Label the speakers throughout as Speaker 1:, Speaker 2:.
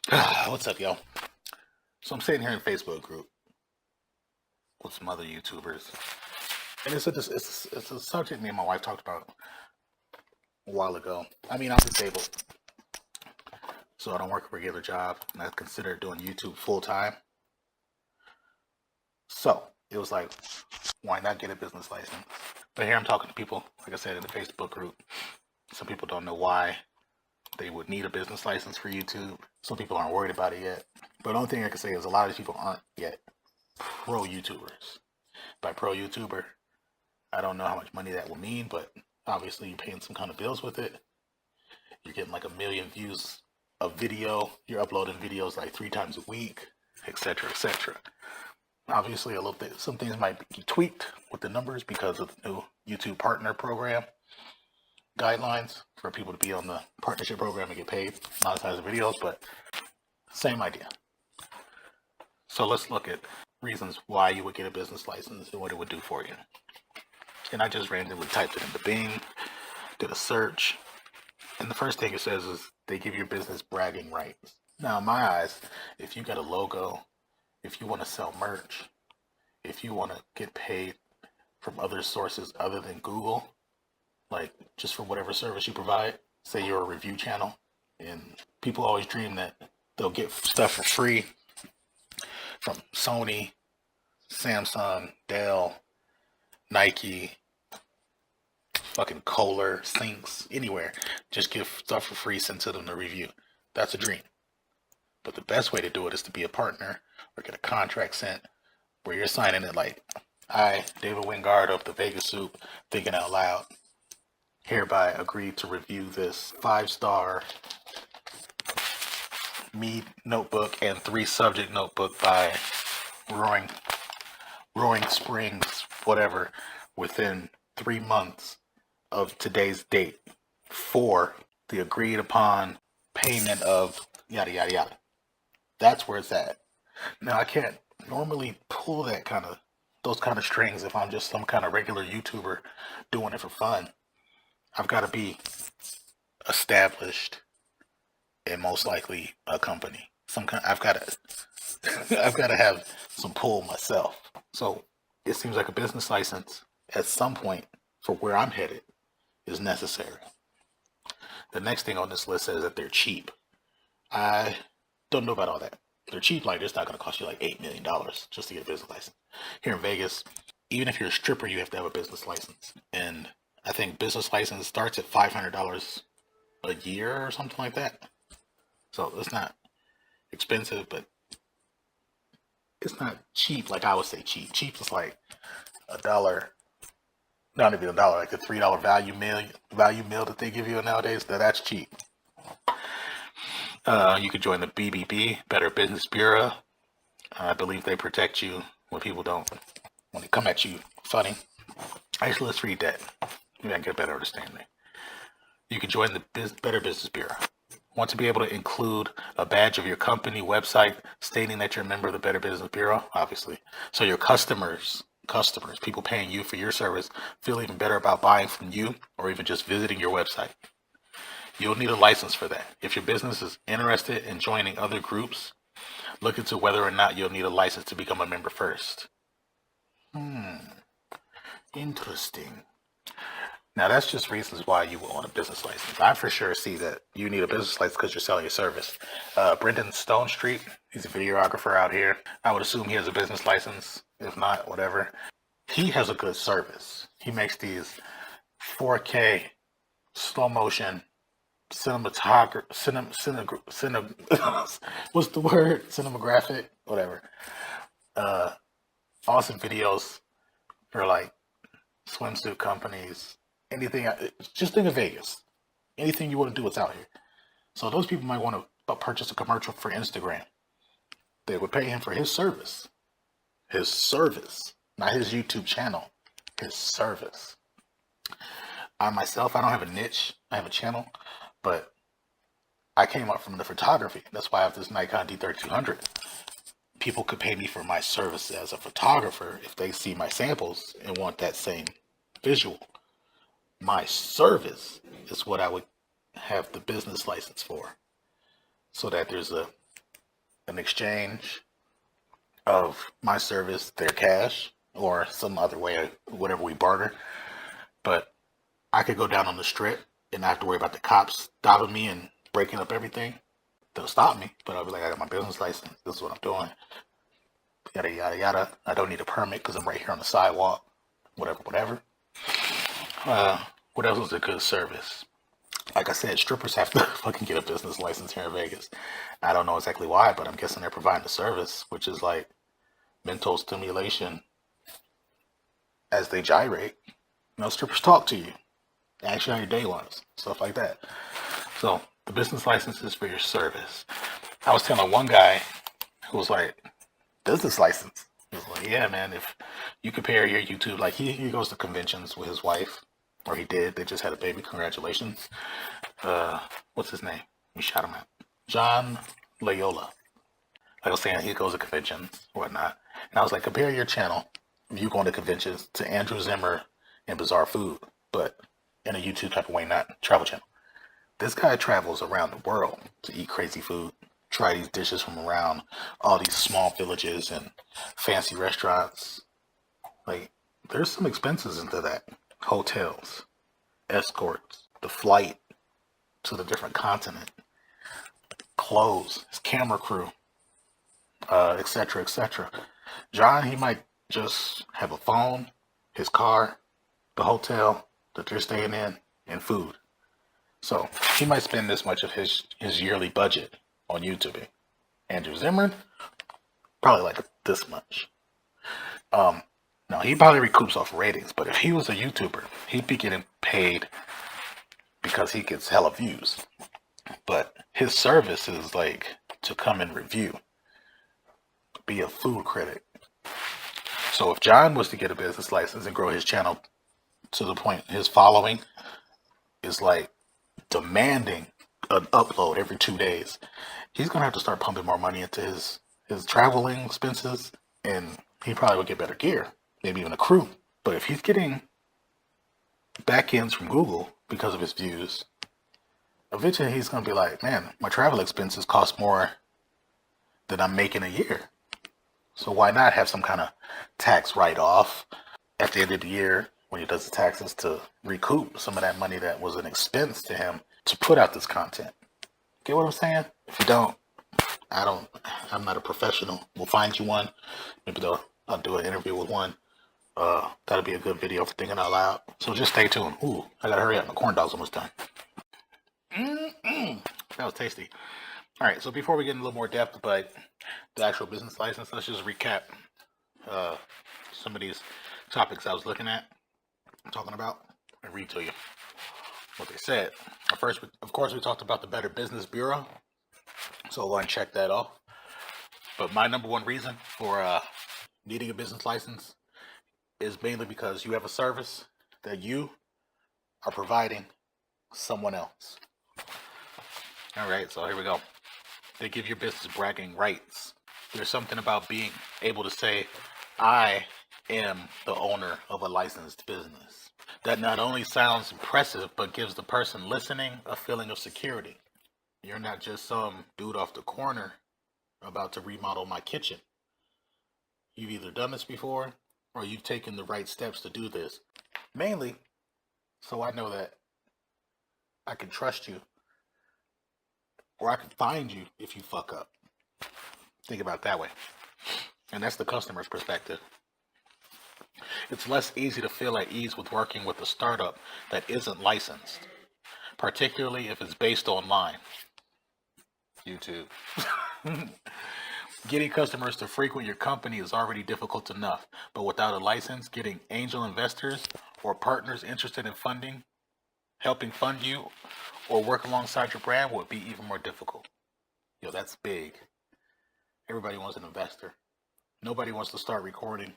Speaker 1: What's up, yo? So I'm sitting here in Facebook group with some other YouTubers, and it's a subject me and my wife talked about a while ago. I mean, I'm disabled, so I don't work a regular job, and I consider doing YouTube full time. So it was like, why not get a business license? But here I'm talking to people, like I said, in the Facebook group. Some people don't know why they would need a business license for YouTube. Some people aren't worried about it yet. But the only thing I can say is a lot of these people aren't yet pro YouTubers. By pro YouTuber, I don't know how much money that will mean, but obviously you're paying some kind of bills with it. You're getting like 1 million views a video. You're uploading videos like 3 times a week, etc., etc. Obviously, a little bit, some things might be tweaked with the numbers because of the new YouTube Partner Program guidelines for people to be on the partnership program and get paid, monetize the videos, but same idea. So let's look at reasons why you would get a business license and what it would do for you. And I just randomly typed it into Bing, did a search, and the first thing it says is they give your business bragging rights. Now, in my eyes, if you got a logo, if you want to sell merch, if you want to get paid from other sources other than Google, like just for whatever service you provide, say you're a review channel, and people always dream that they'll get stuff for free from Sony, Samsung, Dell, Nike, fucking Kohler, Sinks, anywhere. Just give stuff for free sent to them to review. That's a dream. But the best way to do it is to be a partner or get a contract sent where you're signing it like, I, David Wingard of the Vegas Soup, thinking out loud, hereby agree to review this 5-star Mead notebook and 3-subject notebook by Roaring Springs, whatever, within 3 months of today's date for the agreed upon payment of yada yada yada. That's where it's at. Now I can't normally pull those kind of strings if I'm just some kind of regular YouTuber doing it for fun. I've got to be established and most likely a company. I've got to I've got to have some pull myself. So it seems like a business license at some point for where I'm headed is necessary. The next thing on this list says that they're cheap. I don't know about all that. They're cheap, like it's not going to cost you like $8 million just to get a business license. Here in Vegas, even if you're a stripper, you have to have a business license. And I think business license starts at $500 a year or something like that. So it's not expensive, but it's not cheap like I would say cheap. Cheap is like a dollar, not even a dollar, like the $3 value meal that they give you nowadays. That's cheap. You could join the BBB, Better Business Bureau. I believe they protect you when when they come at you funny. Actually, let's read that. Maybe I can get a better understanding. You can join the Better Business Bureau. Want to be able to include a badge of your company website stating that you're a member of the Better Business Bureau, obviously. So your customers, people paying you for your service, feel even better about buying from you or even just visiting your website. You'll need a license for that. If your business is interested in joining other groups, look into whether or not you'll need a license to become a member first. Interesting. Now that's just reasons why you will want a business license. I for sure see that you need a business license because you're selling your service. Brendan Stone Street, he's a videographer out here. I would assume he has a business license. If not, whatever. He has a good service. He makes these 4K slow motion cinematography, what's the word? Cinematographic, whatever. Awesome videos for like swimsuit companies, anything. Just think of Vegas. Anything you want to do, it's out here. So those people might want to purchase a commercial for Instagram. They would pay him for his service. His service, not his YouTube channel. His service. I myself, I don't have a niche. I have a channel, but I came up from the photography. That's why I have this Nikon D3200. People could pay me for my service as a photographer if they see my samples and want that same visual. My service is what I would have the business license for, so that there's a an exchange of my service, their cash, or some other way, whatever we barter. But I could go down on the strip and not have to worry about the cops stopping me and breaking up everything. They'll stop me, but I'll be like, I got my business license. This is what I'm doing. Yada, yada, yada. I don't need a permit because I'm right here on the sidewalk. Whatever, whatever. What else is a good service? Like I said, strippers have to fucking get a business license here in Vegas. I don't know exactly why, but I'm guessing they're providing a service, which is like mental stimulation as they gyrate. Strippers talk to you, ask you how your day was, stuff like that. So the business license is for your service. I was telling one guy who was like, business license? He was like, yeah, man, if you compare your YouTube, like he goes to conventions with his wife, or he did. They just had a baby. Congratulations. What's his name? We shout him out. John Loyola. Like I was saying, he goes to conventions or whatnot. And I was like, compare your channel, you going to conventions, to Andrew Zimmer and Bizarre Food, but in a YouTube type of way, not travel channel. This guy travels around the world to eat crazy food, try these dishes from around all these small villages and fancy restaurants. Like, there's some expenses into that. Hotels, escorts, the flight to the different continent, clothes, his camera crew, etc., etc. John, he might just have a phone, his car, the hotel that they're staying in, and food. So he might spend this much of his yearly budget on YouTube. Andrew Zimmern, probably like this much. Now he probably recoups off ratings, but if he was a YouTuber, he'd be getting paid because he gets hella views. But his service is like to come and review, be a food critic. So if John was to get a business license and grow his channel to the point his following is like demanding an upload every 2 days, he's gonna have to start pumping more money into his traveling expenses, and he probably would get better gear, maybe even a crew. But if he's getting back ends from Google because of his views, eventually he's gonna be like, man, my travel expenses cost more than I'm making a year. So why not have some kind of tax write-off at the end of the year when he does the taxes to recoup some of that money that was an expense to him to put out this content? Get what I'm saying? If you don't, I'm not a professional. We'll find you one. Maybe I'll do an interview with one. That'll be a good video for thinking out loud. So just stay tuned. Ooh, I gotta hurry up. My corn dog's almost done. That was tasty. All right, so before we get in a little more depth about the actual business license, let's just recap some of these topics I was looking at, talking about, and read to you what they said. First, of course, we talked about the Better Business Bureau, so I'll go and check that off. But my number one reason for needing a business license is mainly because you have a service that you are providing someone else. All right, so here we go. They give your business bragging rights. There's something about being able to say, I am the owner of a licensed business. That not only sounds impressive, but gives the person listening a feeling of security. You're not just some dude off the corner about to remodel my kitchen. You've either done this before, or you've taken the right steps to do this. Mainly, so I know that I can trust you, or I can find you if you fuck up. Think about it that way. And that's the customer's perspective. It's less easy to feel at ease with working with a startup that isn't licensed, particularly if it's based online. YouTube. Getting customers to frequent your company is already difficult enough, but without a license, getting angel investors or partners interested in funding, helping fund you, or work alongside your brand would be even more difficult. Yo, that's big. Everybody wants an investor. Nobody wants to start recording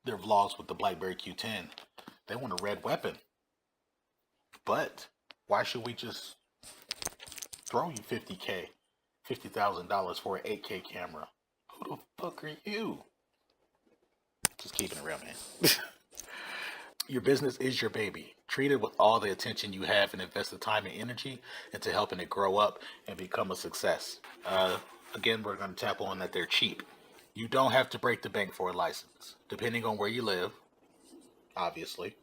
Speaker 1: their vlogs with the BlackBerry Q10. They want a red weapon. But why should we just throw you $50,000 for an 8K camera? Who the fuck are you? Just keeping it real, man. Your business is your baby. Treat it with all the attention you have and invest the time and energy into helping it grow up and become a success. Again, we're going to tap on that they're cheap. You don't have to break the bank for a license, depending on where you live, obviously.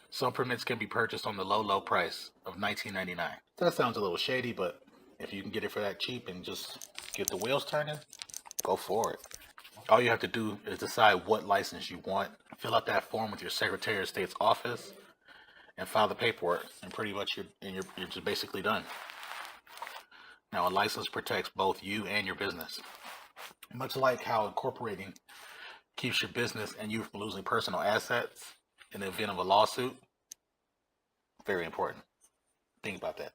Speaker 1: Some permits can be purchased on the low price of $19.99. That sounds a little shady, but if you can get it for that cheap and just get the wheels turning, go for it. All you have to do is decide what license you want, fill out that form with your Secretary of State's office, and file the paperwork, and pretty much you're just basically done. Now, a license protects both you and your business. Much like how incorporating keeps your business and you from losing personal assets in the event of a lawsuit. Very important. Think about that.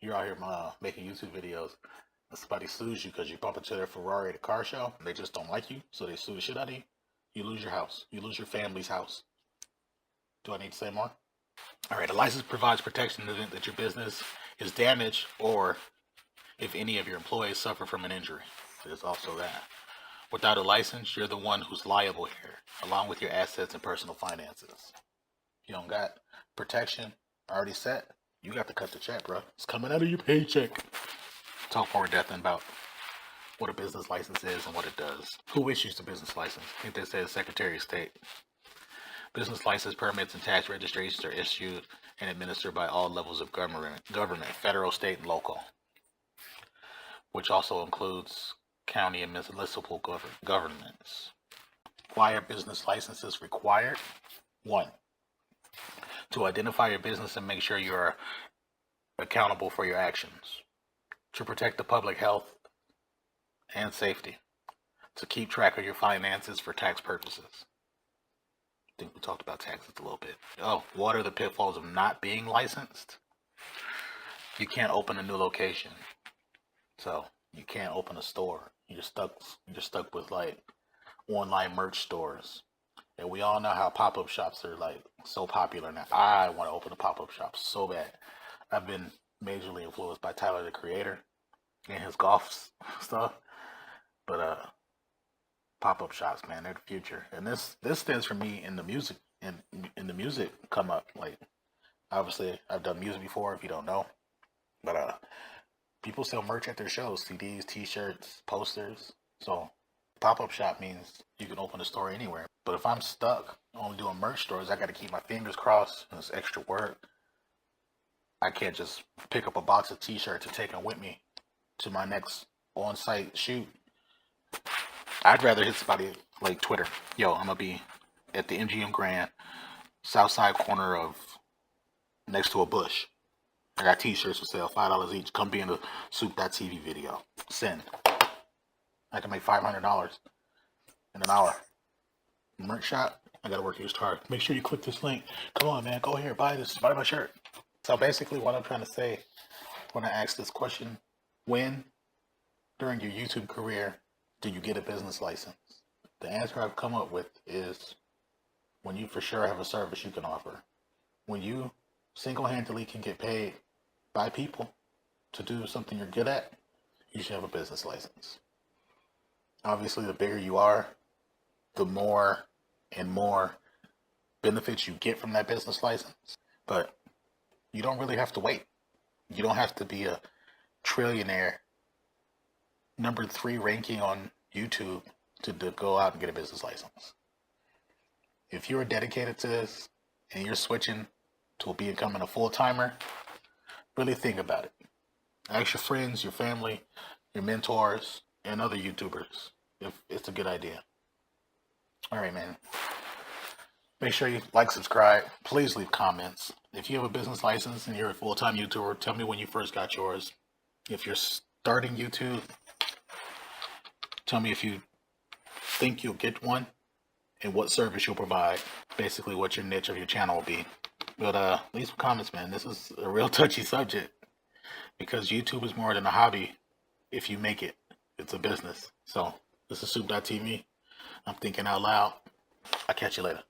Speaker 1: You're out here making YouTube videos, and somebody sues you because you bump into their Ferrari at a car show, and they just don't like you, so they sue the shit out of you. You lose your house. You lose your family's house. Do I need to say more? All right, a license provides protection in the event that your business is damaged or if any of your employees suffer from an injury. There's also that. Without a license, you're the one who's liable here, along with your assets and personal finances. You don't got protection already set, you got to cut the check, bro. It's coming out of your paycheck. Talk more in depth about what a business license is and what it does. Who issues the business license? I think they said Secretary of State. Business license permits and tax registrations are issued and administered by all levels of government, federal, state, and local, which also includes county and municipal governments. Why are business licenses required? 1, to identify your business and make sure you are accountable for your actions. To protect the public health and safety. To keep track of your finances for tax purposes. I think we talked about taxes a little bit. Oh, what are the pitfalls of not being licensed? You can't open a new location. So you can't open a store. You're stuck with like online merch stores. And we all know how pop-up shops are like so popular now. I want to open a pop-up shop so bad. I've been majorly influenced by Tyler the Creator and his golf stuff. But pop-up shops, man, they're the future. And this stands for me in the music in the music come up. Like obviously I've done music before if you don't know. But people sell merch at their shows, CDs, t-shirts, posters. So pop-up shop means you can open a store anywhere. But if I'm stuck only doing merch stores, I got to keep my fingers crossed. It's extra work. I can't just pick up a box of t-shirts and take them with me to my next on-site shoot. I'd rather hit somebody like Twitter. Yo, I'm going to be at the MGM Grand, south side corner of next to a bush. I got t-shirts for sale, $5 each. Come be in the Soup.tv video. Send. I can make $500 in an hour. Merch shop, I gotta work extra hard. Make sure you click this link. Come on, man, go here, buy this, buy my shirt. So basically what I'm trying to say when I ask this question, when during your YouTube career do you get a business license? The answer I've come up with is when you for sure have a service you can offer. When you single-handedly can get paid by people to do something you're good at, you should have a business license. Obviously, the bigger you are, the more and more benefits you get from that business license. But you don't really have to wait. You don't have to be a trillionaire, number 3 ranking on YouTube to go out and get a business license. If you're dedicated to this and you're switching to becoming a full-timer, really think about it. Ask your friends, your family, your mentors, and other YouTubers if it's a good idea. All right, man. Make sure you like, subscribe. Please leave comments. If you have a business license and you're a full-time YouTuber, tell me when you first got yours. If you're starting YouTube, tell me if you think you'll get one and what service you'll provide. Basically, what your niche of your channel will be. But leave some comments, man. This is a real touchy subject because YouTube is more than a hobby. If you make it, it's a business. So this is Soup.tv. I'm thinking out loud. I'll catch you later.